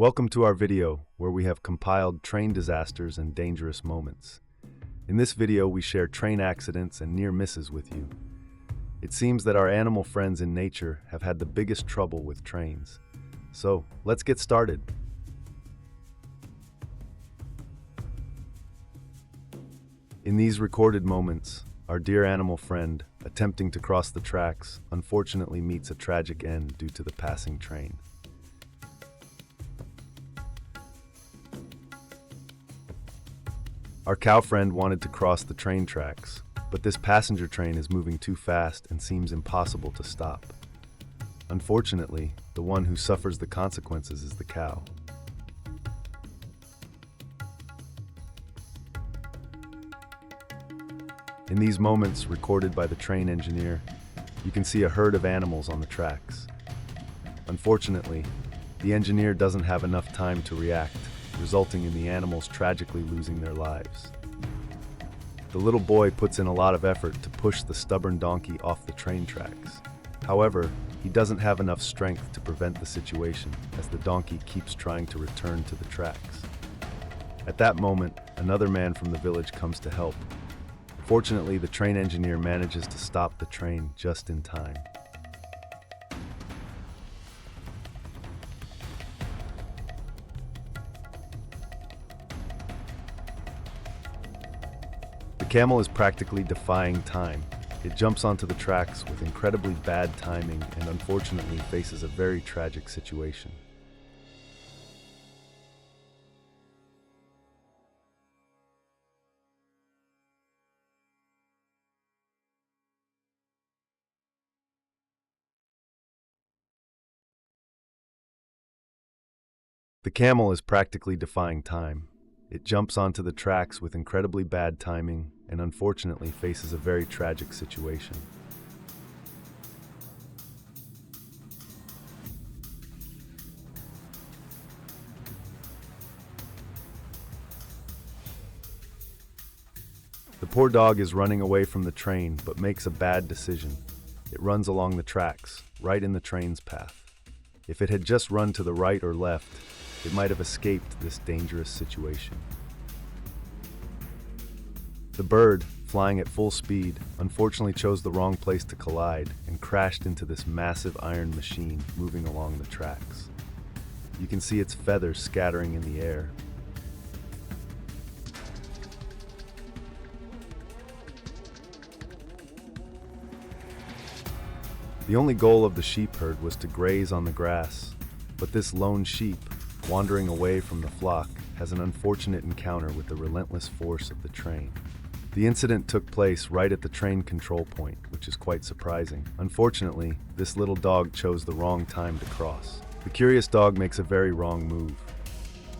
Welcome to our video where we have compiled train disasters and dangerous moments. In this video, we share train accidents and near misses with you. It seems that our animal friends in nature have had the biggest trouble with trains. So, let's get started. In these recorded moments, our dear animal friend, attempting to cross the tracks, unfortunately meets a tragic end due to the passing train. Our cow friend wanted to cross the train tracks, but this passenger train is moving too fast and seems impossible to stop. Unfortunately, the one who suffers the consequences is the cow. In these moments recorded by the train engineer, you can see a herd of animals on the tracks. Unfortunately, the engineer doesn't have enough time to react, resulting in the animals tragically losing their lives. The little boy puts in a lot of effort to push the stubborn donkey off the train tracks. However, he doesn't have enough strength to prevent the situation as the donkey keeps trying to return to the tracks. At that moment, another man from the village comes to help. Fortunately, the train engineer manages to stop the train just in time. The camel is practically defying time. It jumps onto the tracks with incredibly bad timing and unfortunately faces a very tragic situation. The camel is practically defying time. It jumps onto the tracks with incredibly bad timing and unfortunately faces a very tragic situation. The poor dog is running away from the train but makes a bad decision. It runs along the tracks, right in the train's path. If it had just run to the right or left, it might have escaped this dangerous situation. The bird, flying at full speed, unfortunately chose the wrong place to collide and crashed into this massive iron machine moving along the tracks. You can see its feathers scattering in the air. The only goal of the sheep herd was to graze on the grass, but this lone sheep, wandering away from the flock, has an unfortunate encounter with the relentless force of the train. The incident took place right at the train control point, which is quite surprising. Unfortunately, this little dog chose the wrong time to cross. The curious dog makes a very wrong move.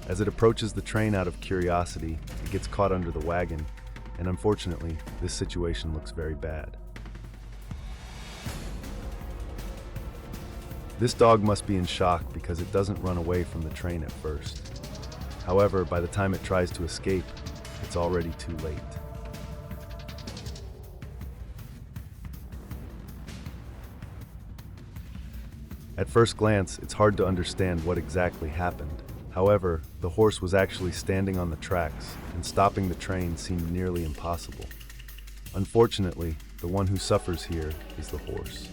As it approaches the train out of curiosity, it gets caught under the wagon, and unfortunately, this situation looks very bad. This dog must be in shock because it doesn't run away from the train at first. However, by the time it tries to escape, it's already too late. At first glance, it's hard to understand what exactly happened. However, the horse was actually standing on the tracks, and stopping the train seemed nearly impossible. Unfortunately, the one who suffers here is the horse.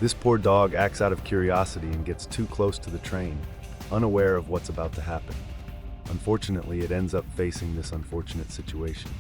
This poor dog acts out of curiosity and gets too close to the train, unaware of what's about to happen. Unfortunately, it ends up facing this unfortunate situation.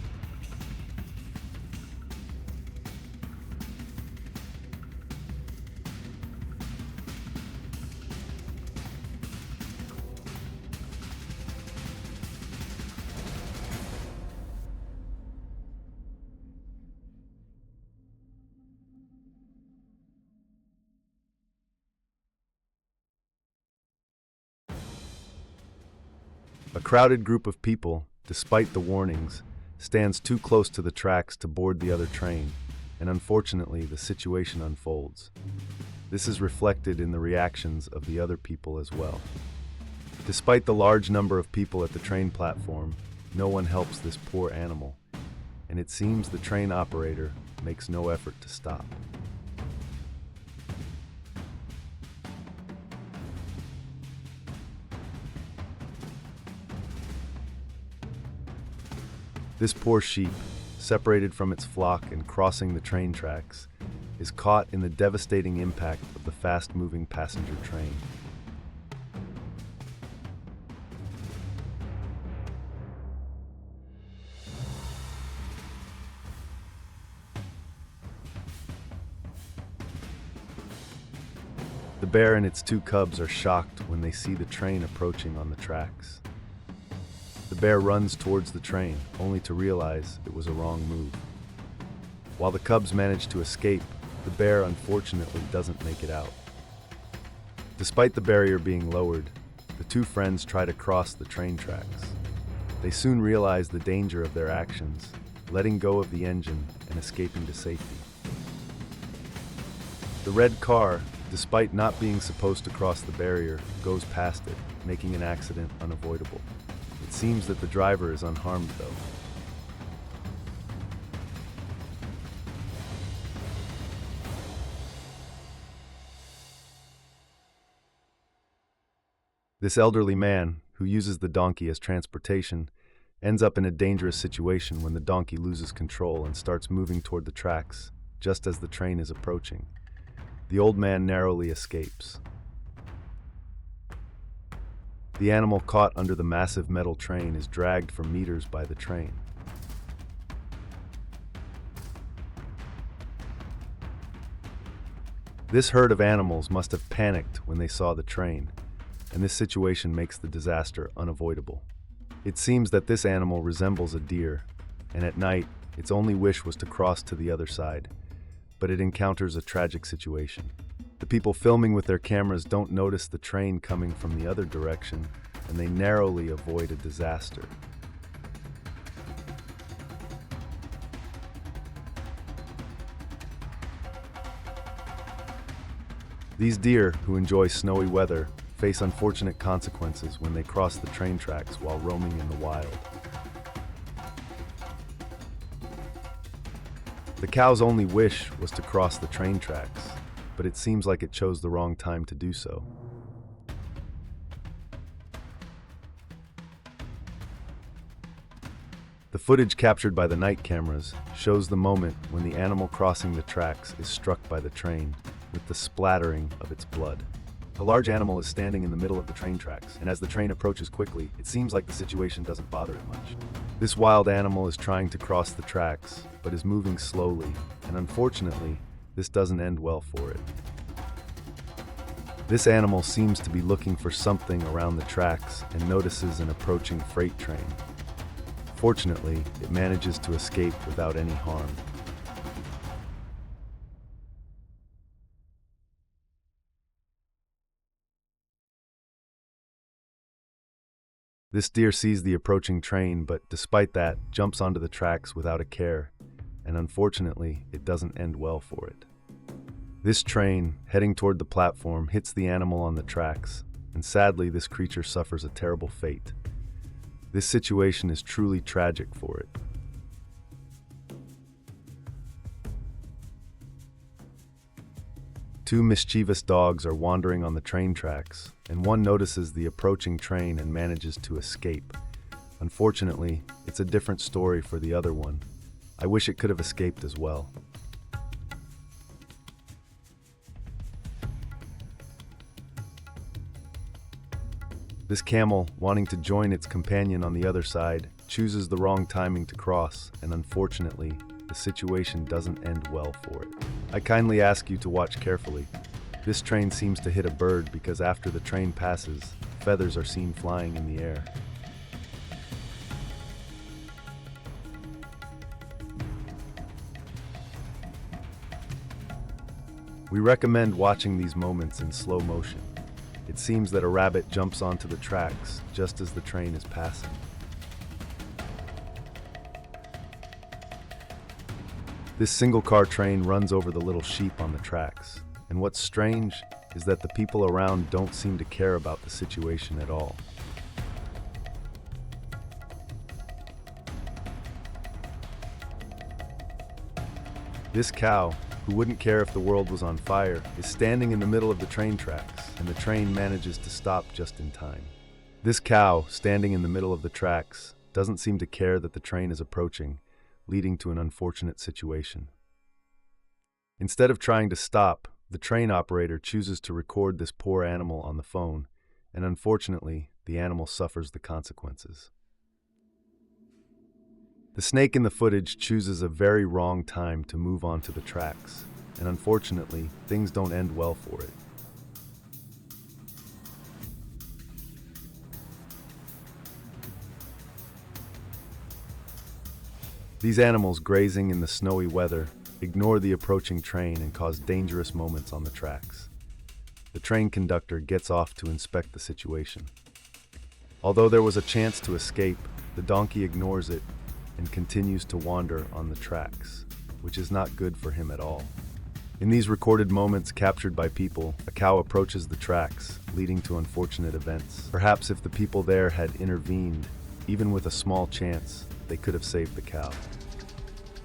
A crowded group of people, despite the warnings, stands too close to the tracks to board the other train, and unfortunately the situation unfolds. This is reflected in the reactions of the other people as well. Despite the large number of people at the train platform, no one helps this poor animal, and it seems the train operator makes no effort to stop. This poor sheep, separated from its flock and crossing the train tracks, is caught in the devastating impact of the fast-moving passenger train. The bear and its two cubs are shocked when they see the train approaching on the tracks. The bear runs towards the train, only to realize it was a wrong move. While the cubs manage to escape, the bear unfortunately doesn't make it out. Despite the barrier being lowered, the two friends try to cross the train tracks. They soon realize the danger of their actions, letting go of the engine and escaping to safety. The red car, despite not being supposed to cross the barrier, goes past it, making an accident unavoidable. It seems that the driver is unharmed, though. This elderly man, who uses the donkey as transportation, ends up in a dangerous situation when the donkey loses control and starts moving toward the tracks, just as the train is approaching. The old man narrowly escapes. The animal caught under the massive metal train is dragged for meters by the train. This herd of animals must have panicked when they saw the train, and this situation makes the disaster unavoidable. It seems that this animal resembles a deer, and at night, its only wish was to cross to the other side, but it encounters a tragic situation. The people filming with their cameras don't notice the train coming from the other direction, and they narrowly avoid a disaster. These deer, who enjoy snowy weather, face unfortunate consequences when they cross the train tracks while roaming in the wild. The cow's only wish was to cross the train tracks, but it seems like it chose the wrong time to do so. The footage captured by the night cameras shows the moment when the animal crossing the tracks is struck by the train, with the splattering of its blood. The large animal is standing in the middle of the train tracks, and as the train approaches quickly, it seems like the situation doesn't bother it much. This wild animal is trying to cross the tracks, but is moving slowly, and unfortunately, this doesn't end well for it. This animal seems to be looking for something around the tracks and notices an approaching freight train. Fortunately, it manages to escape without any harm. This deer sees the approaching train, but despite that, jumps onto the tracks without a care, and unfortunately, it doesn't end well for it. This train, heading toward the platform, hits the animal on the tracks, and sadly, this creature suffers a terrible fate. This situation is truly tragic for it. Two mischievous dogs are wandering on the train tracks, and one notices the approaching train and manages to escape. Unfortunately, it's a different story for the other one. I wish it could have escaped as well. This camel, wanting to join its companion on the other side, chooses the wrong timing to cross, and unfortunately, the situation doesn't end well for it. I kindly ask you to watch carefully. This train seems to hit a bird because after the train passes, feathers are seen flying in the air. We recommend watching these moments in slow motion. It seems that a rabbit jumps onto the tracks just as the train is passing. This single-car train runs over the little sheep on the tracks, and what's strange is that the people around don't seem to care about the situation at all. This cow, who wouldn't care if the world was on fire, is standing in the middle of the train tracks, and the train manages to stop just in time. This cow, standing in the middle of the tracks, doesn't seem to care that the train is approaching, leading to an unfortunate situation. Instead of trying to stop, the train operator chooses to record this poor animal on the phone, and unfortunately, the animal suffers the consequences. The snake in the footage chooses a very wrong time to move onto the tracks, and unfortunately, things don't end well for it. These animals grazing in the snowy weather ignore the approaching train and cause dangerous moments on the tracks. The train conductor gets off to inspect the situation. Although there was a chance to escape, the donkey ignores it and continues to wander on the tracks, which is not good for him at all. In these recorded moments captured by people, a cow approaches the tracks, leading to unfortunate events. Perhaps if the people there had intervened, even with a small chance, they could have saved the cow.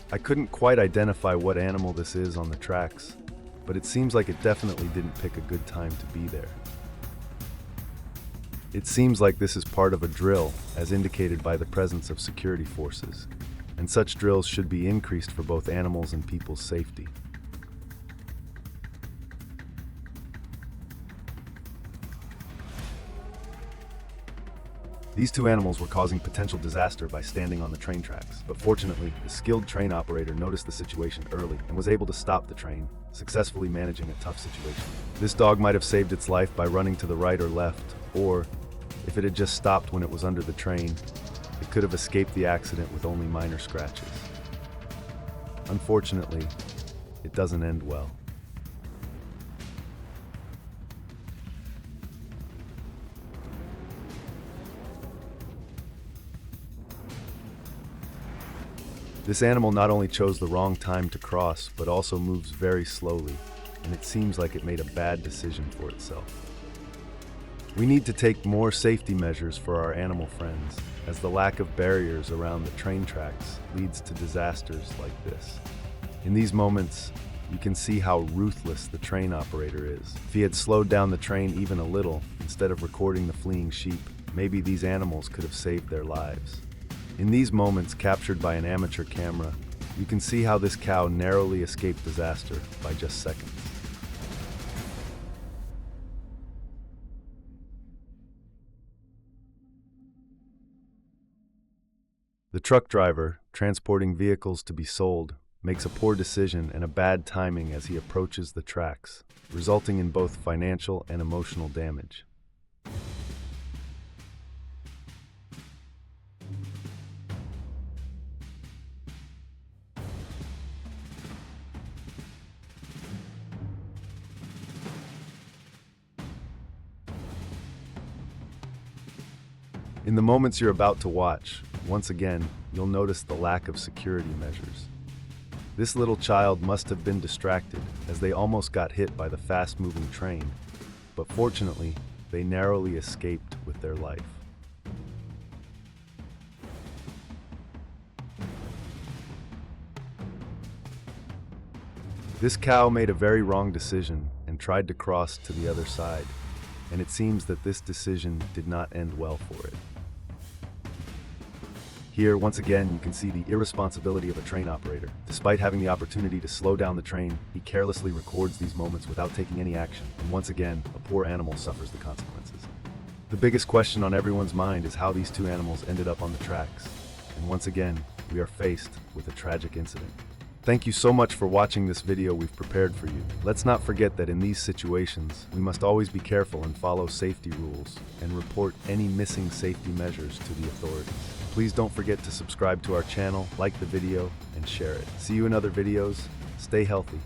I couldn't quite identify what animal this is on the tracks, but it seems like it definitely didn't pick a good time to be there. It seems like this is part of a drill, as indicated by the presence of security forces, and such drills should be increased for both animals and people's safety. These two animals were causing potential disaster by standing on the train tracks, but fortunately, the skilled train operator noticed the situation early and was able to stop the train, successfully managing a tough situation. This dog might have saved its life by running to the right or left, or if it had just stopped when it was under the train, it could have escaped the accident with only minor scratches. Unfortunately, it doesn't end well. This animal not only chose the wrong time to cross, but also moves very slowly, and it seems like it made a bad decision for itself. We need to take more safety measures for our animal friends, as the lack of barriers around the train tracks leads to disasters like this. In these moments, you can see how ruthless the train operator is. If he had slowed down the train even a little, instead of recording the fleeing sheep, maybe these animals could have saved their lives. In these moments captured by an amateur camera, you can see how this cow narrowly escaped disaster by just seconds. The truck driver, transporting vehicles to be sold, makes a poor decision and a bad timing as he approaches the tracks, resulting in both financial and emotional damage. In the moments you're about to watch, once again, you'll notice the lack of security measures. This little child must have been distracted, as they almost got hit by the fast-moving train, but fortunately, they narrowly escaped with their life. This cow made a very wrong decision and tried to cross to the other side, and it seems that this decision did not end well for it. Here, once again, you can see the irresponsibility of a train operator. Despite having the opportunity to slow down the train, he carelessly records these moments without taking any action, and once again, a poor animal suffers the consequences. The biggest question on everyone's mind is how these two animals ended up on the tracks, and once again, we are faced with a tragic incident. Thank you so much for watching this video we've prepared for you. Let's not forget that in these situations, we must always be careful and follow safety rules and report any missing safety measures to the authorities. Please don't forget to subscribe to our channel, like the video, and share it. See you in other videos. Stay healthy.